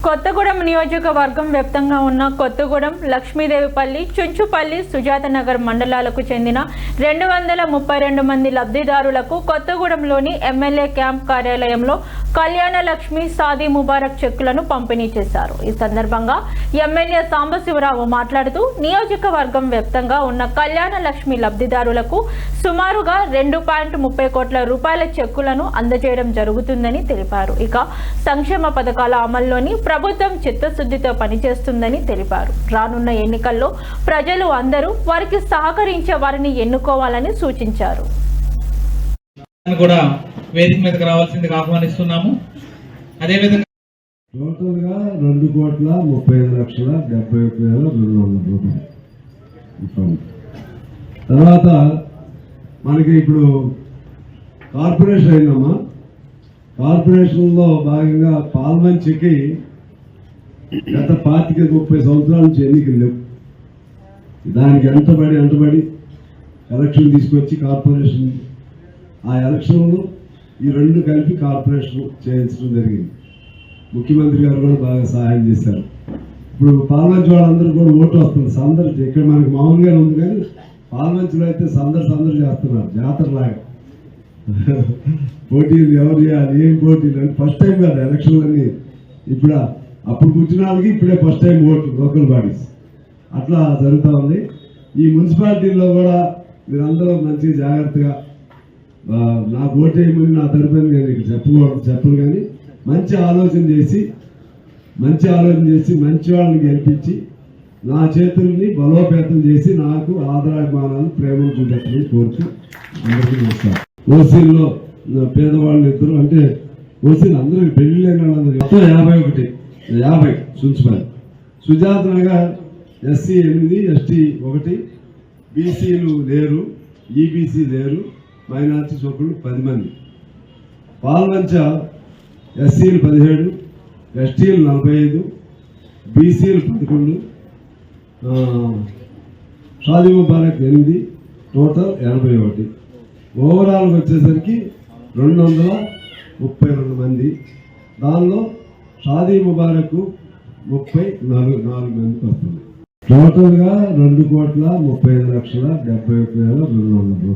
కొత్తగూడెం నియోజకవర్గం వ్యాప్తంగా ఉన్న కొత్తగూడెం, లక్ష్మీదేవిపల్లి, చుంచుపల్లి, సుజాత నగర్ మండలాలకు చెందిన 232 మంది లబ్ధిదారులకు కొత్తగూడెంలోని ఎమ్మెల్యే క్యాంప్ కార్యాలయంలో కళ్యాణ లక్ష్మి సాది ముబారక్ చెక్కులను పంపిణీ చేశారు. ఈ సందర్భంగా ఎమ్మెల్యే సాంబశివరావు మాట్లాడుతూ నియోజకవర్గం వ్యాప్తంగా ఉన్న కళ్యాణ లక్ష్మి లబ్ధిదారులకు సుమారుగా 2.30 కోట్ల రూపాయల చెక్కులను అందజేయడం జరుగుతుందని తెలిపారు. ఇక సంక్షేమ పథకాల అమల్లోని ప్రభుత్వం చిత్తశుద్ధితో పనిచేస్తుందని తెలిపారు. రానున్న ఎన్నికల్లో ప్రజలు అందరూ వారికి సహకరించే వారిని ఎన్నుకోవాలని సూచించారు. కూడా వేదిక మీదకి రావాల్సిందిగా ఆహ్వానిస్తున్నాము. అదేవిధంగా టోటల్గా 2,35,71,200 రూపాయలు. తర్వాత మనకి ఇప్పుడు కార్పొరేషన్ అయిందమ్మా. కార్పొరేషన్లో భాగంగా పాల్మంచికి గత 25-30 సంవత్సరాల నుంచి ఎన్నికలు లేవు. దానికి ఎంటబడి ఎలక్షన్ తీసుకొచ్చి కార్పొరేషన్, ఆ ఎలక్షన్లో ఈ రెండు కలిపి కార్పొరేషన్ చేయించడం జరిగింది. ముఖ్యమంత్రి గారు కూడా బాగా సహాయం చేశారు. ఇప్పుడు పాల్మంచి వాళ్ళందరూ కూడా ఓటు వస్తుంది. సందడి ఇక్కడ మనకి మామూలుగా ఉంది, కానీ పాల్మంచిలో అయితే సందడి చేస్తున్నారు జాతరలాగా. పోటీలు ఎవరు చేయాలి, ఏం పోటీలు అంటే ఫస్ట్ టైం కాదు ఎలక్షన్లన్నీ. ఇప్పుడు అప్పుడు కూర్చున్న వాళ్ళకి ఇప్పుడే first time vote, local bodies అట్లా జరుగుతూ ఉంది. ఈ మున్సిపాలిటీల్లో కూడా మీరందరూ మంచిగా జాగ్రత్తగా నాకు ఓటు వేయమని నా తరపున నేను ఇక్కడ చెప్పను, కానీ మంచి ఆలోచన చేసి మంచి వాళ్ళని గెలిపించి నా చేతుల్ని బలోపేతం చేసి నాకు ఆదరాభిమానాలు ప్రేమను చూపెట్టమని కోరుతూ అందరికీ వస్తాను. ఓసీల్లో పేదవాళ్ళు ఇద్దరు, అంటే ఓసీలు అందరూ పెళ్లి లేని వాళ్ళందరూ 51 సుంచుపల్లి, సుజాత నగర్ SC 8, ST 1, బీసీలు లేరు, ఈబీసీ లేరు, మైనార్టీ సోకులు 10 మంది. పాల్మంచ SCలు 17, STలు 45, బీసీలు 11, షాదీ ముబారక్ 8, టోటల్ 81. ఓవరాల్ వచ్చేసరికి 232 మంది. దానిలో షాదీ ముబారక్ 34 మందికి వస్తుంది. టోటల్గా 2,35,71,200 రూపాయలు.